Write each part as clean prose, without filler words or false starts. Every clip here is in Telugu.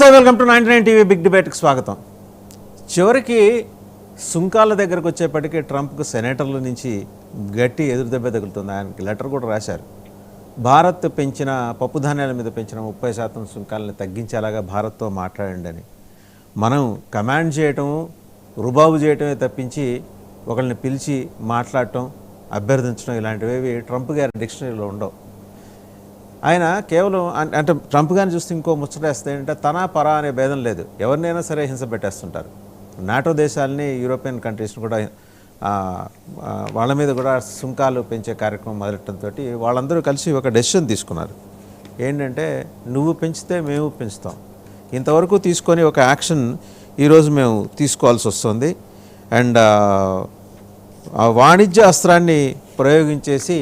వెల్కమ్ టు 99 టీవీ బిగ్ డిబేట్కి స్వాగతం. చివరికి సుంకాల దగ్గరకు వచ్చేప్పటికీ ట్రంప్కు సెనేటర్ల నుంచి గట్టి ఎదురుదెబ్బ తగులుతుంది. ఆయనకి లెటర్ కూడా రాశారు. భారత్ పెంచిన పప్పు ధాన్యాల మీద పెంచిన 30% సుంకాలని తగ్గించేలాగా భారత్తో మాట్లాడండి అని. మనం కమాండ్ చేయటం, రుబాబు చేయటమే తప్పించి ఒకరిని పిలిచి మాట్లాడటం, అభ్యర్థించడం ఇలాంటివి ట్రంప్ గారి డిక్షనరీలో ఉండవు. ఆయన కేవలం అంటే ట్రంప్ గారిని చూస్తే ఇంకో ముచ్చటేస్తే ఏంటంటే తన పరా అనే భేదం లేదు. ఎవరినైనా సరే హింస పెట్టేస్తుంటారు. నాటో దేశాలని, యూరోపియన్ కంట్రీస్ని కూడా వాళ్ళ మీద కూడా సుంకాలు పెంచే కార్యక్రమం మొదలెట్టడంతో వాళ్ళందరూ కలిసి ఒక డెసిషన్ తీసుకున్నారు. ఏంటంటే నువ్వు పెంచితే మేము పెంచుతాం. ఇంతవరకు తీసుకొని ఒక యాక్షన్ ఈరోజు మేము తీసుకోవాల్సి వస్తుంది. అండ్ ఆ వాణిజ్య అస్త్రాన్ని ప్రయోగించేసి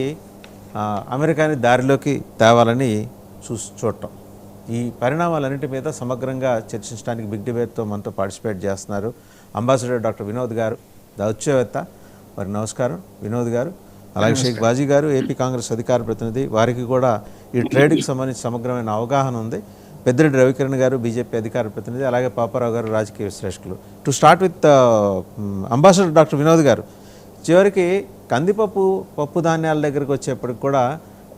అమెరికాని దారిలోకి తేవాలని చూడటం. ఈ పరిణామాలన్నింటి మీద సమగ్రంగా చర్చించడానికి బిగ్ డిబేట్తో మనతో పార్టిసిపేట్ చేస్తున్నారు అంబాసిడర్ డాక్టర్ వినోద్ గారు, దౌత్యవేత్త. మరి నమస్కారం వినోద్ గారు. అలాగే షేక్ బాజీ గారు, ఏపీ కాంగ్రెస్ అధికార ప్రతినిధి. వారికి కూడా ఈ ట్రేడ్కి సంబంధించి సమగ్రమైన అవగాహన ఉంది. పెద్దిరెడ్డి రవికిరణ్ గారు, బీజేపీ అధికార ప్రతినిధి. అలాగే పాపారావు గారు, రాజకీయ విశ్లేషకులు. To start with ambassador doctor Vinod గారు, చివరికి కందిపప్పు, పప్పు ధాన్యాల దగ్గరికి వచ్చేప్పటికి కూడా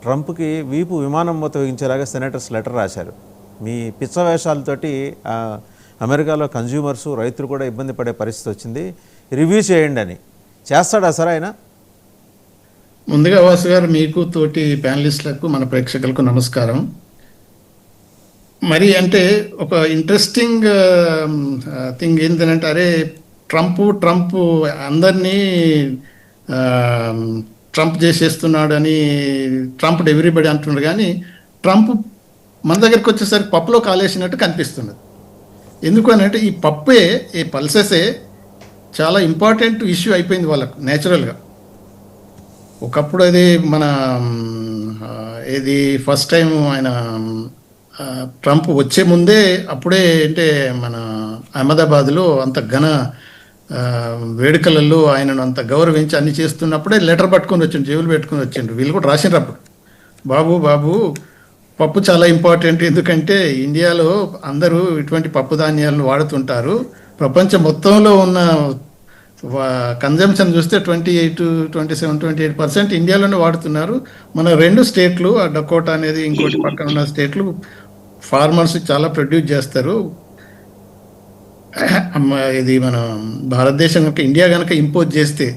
ట్రంప్కి వీపు విమానం మూత వేయించేలాగా సెనేటర్స్ లెటర్ రాశారు. మీ పిచ్చ వేషాలతోటి అమెరికాలో కన్జ్యూమర్సు, రైతులు కూడా ఇబ్బంది పడే పరిస్థితి వచ్చింది, రివ్యూ చేయండి అని. చేస్తాడా సార్ ఆయన? ముందుగా వాసు గారు, మీకు తోటి ప్యానలిస్టులకు, మన ప్రేక్షకులకు నమస్కారం. మరి అంటే ఒక ఇంట్రెస్టింగ్ థింగ్ ఏంటంటే, అరే ట్రంప్ అందరినీ ట్రంప్ చేసేస్తున్నాడు అని ట్రంప్ ఎవ్రీబడి అంటున్నాడు. కానీ ట్రంప్ మన దగ్గరికి వచ్చేసరికి పప్పులో కాలేసినట్టు కనిపిస్తున్నది. ఎందుకు అని అంటే, ఈ పల్సెసే చాలా ఇంపార్టెంట్ ఇష్యూ అయిపోయింది వాళ్ళకు నేచురల్గా. ఒకప్పుడు అది మన ఫస్ట్ టైం ఆయన ట్రంప్ వచ్చే ముందే అప్పుడే అంటే మన అహ్మదాబాద్లో అంత ఘన వేడుకలలో ఆయనను అంత గౌరవించి అన్ని చేస్తున్నప్పుడే లెటర్ పట్టుకొని వచ్చిండు, జేబులు పెట్టుకొని వచ్చిండ్రు. వీళ్ళు కూడా రాసిండ్రు అప్పుడు, బాబు పప్పు చాలా ఇంపార్టెంట్, ఎందుకంటే ఇండియాలో అందరూ ఇటువంటి పప్పు ధాన్యాలను వాడుతుంటారు. ప్రపంచం మొత్తంలో ఉన్న కన్జంప్షన్ చూస్తే 28% ఇండియాలోనే వాడుతున్నారు. మన 2 స్టేట్లు, డకోటా అనేది ఇంకోటి పక్కన ఉన్న స్టేట్లు, ఫార్మర్స్ చాలా ప్రొడ్యూస్ చేస్తారు. ఇది మన భారతదేశం కనుక, ఇండియా కనుక ఇంపోజ్ చేస్తే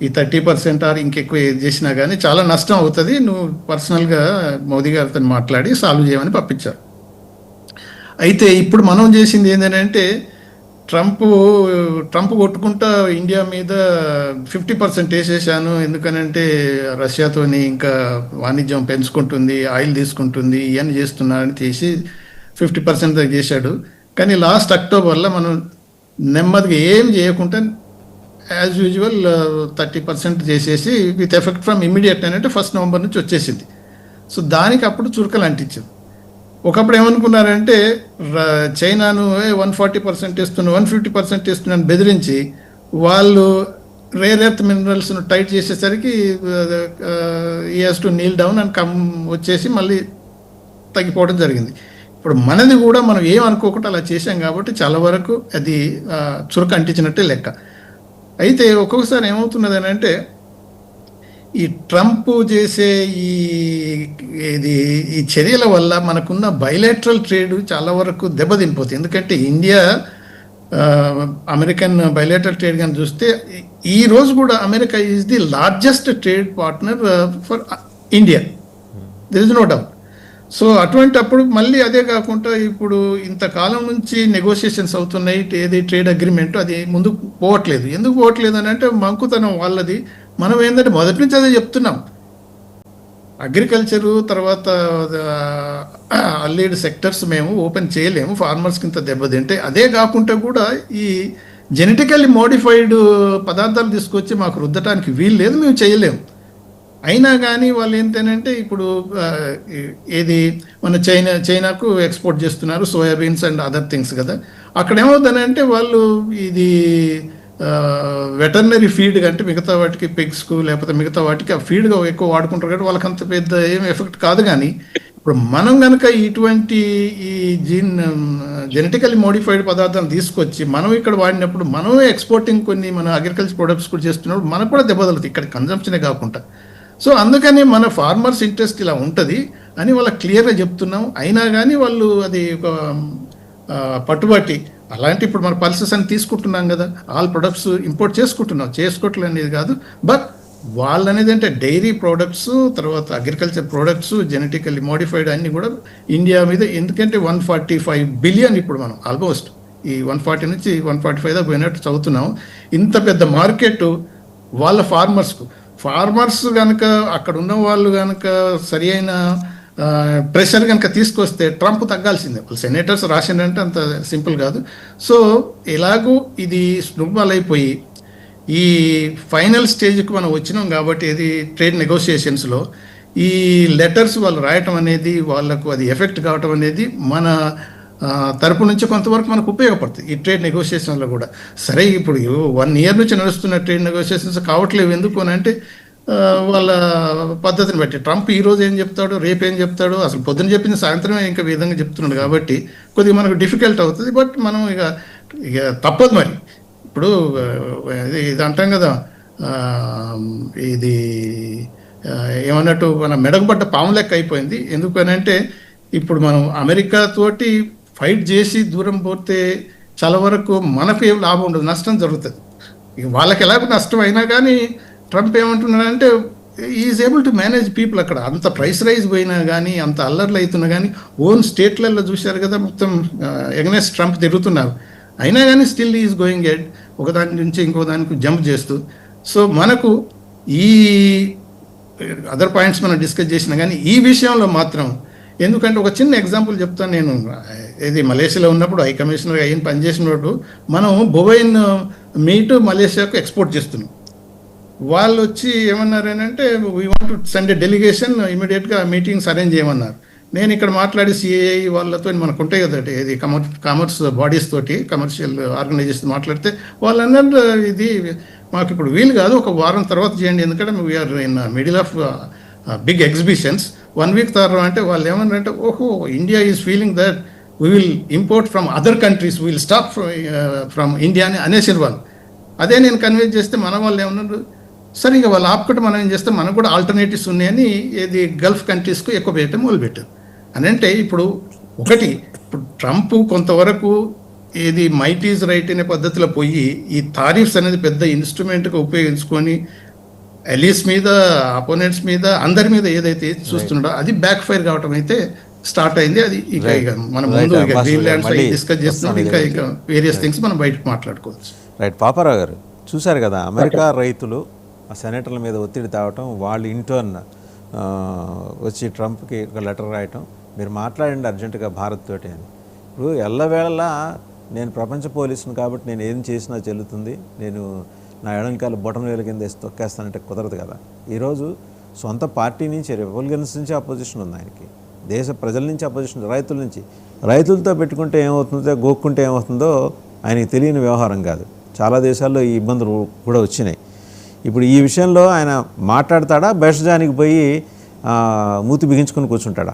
ఈ 30% ఆర్ ఇంకెక్కువ ఏది చేసినా కానీ చాలా నష్టం అవుతుంది. నువ్వు పర్సనల్గా మోదీ గారితో మాట్లాడి సాల్వ్ చేయమని పంపించారు. అయితే ఇప్పుడు మనం చేసింది ఏంటంటే, ట్రంప్ కొట్టుకుంటా ఇండియా మీద 50% వేసేసాను, ఎందుకనంటే రష్యాతోని ఇంకా వాణిజ్యం పెంచుకుంటుంది, ఆయిల్ తీసుకుంటుంది, ఇవన్నీ చేస్తున్నారని తీసి 50% దాకా చేశాడు. కానీ లాస్ట్ అక్టోబర్లో మనం నెమ్మదిగా ఏం చేయకుండా యాజ్ యూజువల్ 30% చేసేసి విత్ ఎఫెక్ట్ ఫ్రమ్ ఇమీడియట్ అంటే 1 నవంబర్ నుంచి వచ్చేసింది. సో దానికి అప్పుడు చురుకలు అంటించింది. ఒకప్పుడు ఏమనుకున్నారంటే చైనాను 140% ఇస్తున్నాను, 150% ఇస్తున్నాను బెదిరించి వాళ్ళు రేర్ ఎర్త్ మినరల్స్ను టైట్ చేసేసరికి ఈ has to Neel down and వచ్చేసి మళ్ళీ తగ్గిపోవడం జరిగింది. ఇప్పుడు మనది కూడా మనం ఏమనుకోకుండా అలా చేసాం కాబట్టి చాలా వరకు అది చురుకు అంటించినట్టే లెక్క. అయితే ఒక్కొక్కసారి ఏమవుతున్నది అని అంటే, ఈ ట్రంప్ చేసే ఈ చర్యల వల్ల మనకున్న బైలేటరల్ ట్రేడ్ చాలా వరకు దెబ్బతినిపోతుంది. ఎందుకంటే ఇండియా అమెరికన్ బైలేటరల్ ట్రేడ్ కానీ చూస్తే ఈ రోజు కూడా America is the largest trade partner for India, there is no doubt. So అప్పుడు మళ్ళీ అదే కాకుండా ఇప్పుడు ఇంతకాలం నుంచి నెగోషియేషన్స్ అవుతున్నాయి, ఏది ట్రేడ్ అగ్రిమెంట్ అది ముందుకు పోవట్లేదు. ఎందుకు పోవట్లేదు అని అంటే మంకుతనం వాళ్ళది. మనం ఏంటంటే మొదటి నుంచి అదే చెప్తున్నాం, అగ్రికల్చరు తర్వాత అల్లీడ్ సెక్టర్స్ మేము ఓపెన్ చేయలేము, ఫార్మర్స్కి ఇంత దెబ్బతింటే. అదే కాకుండా కూడా ఈ జెనెటికల్లీ మోడిఫైడ్ పదార్థాలు తీసుకొచ్చి మాకు రుద్దటానికి వీలు లేదు, మేము చేయలేము. అయినా కానీ వాళ్ళు ఏంటంటే ఇప్పుడు మన చైనాకు ఎక్స్పోర్ట్ చేస్తున్నారు సోయాబీన్స్ అండ్ అదర్ థింగ్స్ కదా. అక్కడ ఏమవుతుందంటే వాళ్ళు ఇది వెటర్నరీ ఫీడ్ అంటే మిగతా వాటికి పిగ్స్కు లేకపోతే మిగతా వాటికి ఆ ఫీడ్గా ఎక్కువ వాడుకుంటారు కాబట్టి వాళ్ళకి అంత పెద్ద ఏం ఎఫెక్ట్ కాదు. కానీ ఇప్పుడు మనం కనుక ఇటువంటి ఈ జెనెటికల్లీ మోడిఫైడ్ పదార్థాలు తీసుకొచ్చి మనం ఇక్కడ వాడినప్పుడు మనమే ఎక్స్పోర్టింగ్ కొన్ని మన అగ్రికల్చర్ ప్రొడక్ట్స్ కూడా చేస్తున్నప్పుడు మనకు కూడా దెబ్బతలుతుంది ఇక్కడ కన్జంప్షనే కాకుండా. సో అందుకని మన ఫార్మర్స్ ఇంట్రెస్ట్ ఇలా ఉంటుంది అని వాళ్ళకి క్లియర్గా చెప్తున్నాం. అయినా కానీ వాళ్ళు అది ఒక పట్టుబట్టి అలాంటి ఇప్పుడు మన పల్సెస్ అని తీసుకుంటున్నాం కదా, ఆల్ ప్రొడక్ట్స్ ఇంపోర్ట్ చేసుకుంటున్నాం, చేసుకోవట్లేదు అనేది కాదు. బట్ వాళ్ళు అనేది అంటే డైరీ ప్రోడక్ట్స్, తర్వాత అగ్రికల్చర్ ప్రోడక్ట్స్, జెనెటికల్లీ మోడిఫైడ్ అన్నీ కూడా ఇండియా మీద, ఎందుకంటే 145 బిలియన్ ఇప్పుడు మనం ఆల్మోస్ట్ ఈ 140 నుంచి 145 దాకా పోయినట్టు చదువుతున్నాం. ఇంత పెద్ద మార్కెట్ వాళ్ళ ఫార్మర్స్ కనుక అక్కడ ఉన్న వాళ్ళు కనుక సరి అయిన ప్రెషర్ కనుక తీసుకొస్తే ట్రంప్ తగ్గాల్సిందే. వాళ్ళు సెనేటర్స్ రాసిందంటే అంత సింపుల్ కాదు. సో ఎలాగూ ఇది స్నూబాల్ అయిపోయి ఈ ఫైనల్ స్టేజ్కి మనం వచ్చినాం కాబట్టి ఇది ట్రేడ్ నెగోషియేషన్స్లో ఈ లెటర్స్ వాళ్ళు రాయటం అనేది వాళ్ళకు అది ఎఫెక్ట్ కావటం అనేది మన తరపు నుంచి కొంతవరకు మనకు ఉపయోగపడుతుంది ఈ ట్రేడ్ నెగోషియేషన్లో కూడా. సరే ఇప్పుడు 1 ఇయర్ నుంచి నడుస్తున్న ట్రేడ్ నెగోషియేషన్స్ కావట్లేవు ఎందుకు అని అంటే వాళ్ళ పద్ధతిని బట్టి ట్రంప్ ఈరోజు ఏం చెప్తాడు, రేపు ఏం చెప్తాడు, అసలు పొద్దున చెప్పింది సాయంత్రమే ఇంకా విధంగా చెప్తున్నాడు కాబట్టి కొద్దిగా మనకు డిఫికల్ట్ అవుతుంది. బట్ మనం ఇక తప్పదు మరి. ఇప్పుడు ఇది అంటాం కదా, ఇది ఏమన్నట్టు మన మెడగబడ్డ పాము లెక్క అయిపోయింది. ఎందుకనంటే ఇప్పుడు మనం అమెరికా తోటి ఫైట్ చేసి దూరం పోతే చాలా వరకు మనకు ఏం లాభం ఉండదు, నష్టం జరుగుతుంది. ఇక వాళ్ళకి ఎలాగో నష్టం అయినా కానీ ట్రంప్ ఏమంటున్నాడంటే is able to manage people. అక్కడ అంత ప్రైస్ రైజ్ పోయినా కానీ, అంత అల్లర్లు అవుతున్నా కానీ, ఓన్ స్టేట్లలో చూశారు కదా మొత్తం ఎగనెస్ట్ ట్రంప్ తిరుగుతున్నారు. అయినా కానీ స్టిల్ ఈజ్ గోయింగ్ ఎడ్, ఒకదాని నుంచి ఇంకో దానికి జంప్ చేస్తూ. సో మనకు ఈ అదర్ పాయింట్స్ మనం డిస్కస్ చేసినా కానీ ఈ విషయంలో మాత్రం, ఎందుకంటే ఒక చిన్న ఎగ్జాంపుల్ చెప్తాను నేను. ఇది మలేషియాలో ఉన్నప్పుడు హై కమిషనర్గా అయిన పనిచేసినప్పుడు మనం బొవైన్ మీట్ మలేషియాకు ఎక్స్పోర్ట్ చేస్తున్నాం. వాళ్ళు వచ్చి ఏమన్నారు అంటే we want to send a delegation, ఇమీడియట్గా మీటింగ్స్ అరేంజ్ చేయమన్నారు. నేను ఇక్కడ మాట్లాడి సిఐఐ వాళ్ళతో మనకు ఉంటాయి కదా, ఇది కామర్స్ బాడీస్ తోటి, కమర్షియల్ ఆర్గనైజేషన్ మాట్లాడితే వాళ్ళు అన్నారు ఇది మాకు ఇప్పుడు వీలు కాదు, ఒక వారం తర్వాత చేయండి, ఎందుకంటే we are in middle of big exhibitions, 1 week తర్వాత. అంటే వాళ్ళు ఏమన్నారంటే ఓహో India is feeling that we will import from other countries, we will stop from India అని అనేసారు వాళ్ళు. అదే నేను కన్విన్స్ చేస్తే మన వాళ్ళు ఏమన్నారు, సరే ఇక వాళ్ళు ఆపుకుంటే మనం ఏం చేస్తే మనకు కూడా ఆల్టర్నేటివ్స్ ఉన్నాయని ఏది గల్ఫ్ కంట్రీస్కు ఎక్కువ పెట్టడం మొదలుపెట్టారు. అని అంటే ఇప్పుడు ఇప్పుడు ట్రంప్ కొంతవరకు ఏది మైట్ ఈజ్ రైట్ అనే పద్ధతిలో పోయి ఈ తారీఫ్స్ అనేది పెద్ద ఇన్స్ట్రుమెంట్గా ఉపయోగించుకొని ఎలీస్ మీద, అపోనెంట్స్ మీద, అందరి మీద ఏదైతే చూస్తున్నాడో అది బ్యాక్ ఫైర్ కావటం అయితే స్టార్ట్ అయింది. అది ఇక మనం ముందు గ్రీన్లాండ్స్ డిస్కస్ చేస్తున్నాం, ఇంకా వేరియస్ థింగ్స్ మనం బయటకు మాట్లాడుకోవచ్చు. రైట్. పాపారావు గారు చూశారు కదా, అమెరికా రైతులు ఆ సెనేటర్ల మీద ఒత్తిడి తేవటం, వాళ్ళు ఇంటర్న్ వచ్చి ట్రంప్కి ఒక లెటర్ రాయటం, మీరు మాట్లాడండి అర్జెంటుగా భారత్ తోటి అని. ఇప్పుడు ఎల్లవేళలా నేను ప్రపంచ పోలీసును కాబట్టి నేను ఏం చేసినా చెల్లుతుంది, నేను నా ఎడంకాల బొటన వేల కింద వేసి తొక్కేస్తానంటే కుదరదు కదా. ఈరోజు సొంత పార్టీ నుంచి, రిపబ్లికన్స్ నుంచి అపోజిషన్ ఉంది ఆయనకి, దేశ ప్రజల నుంచి అపోజిషన్, రైతుల నుంచి. రైతులతో పెట్టుకుంటే ఏమవుతుందో, గోక్కుంటే ఏమవుతుందో ఆయనకి తెలియని వ్యవహారం కాదు. చాలా దేశాల్లో ఈ ఇబ్బందులు కూడా వచ్చినాయి. ఇప్పుడు ఈ విషయంలో ఆయన మాట్లాడతాడా, బెషజానికి పోయి మూతి బిగించుకొని కూర్చుంటాడా?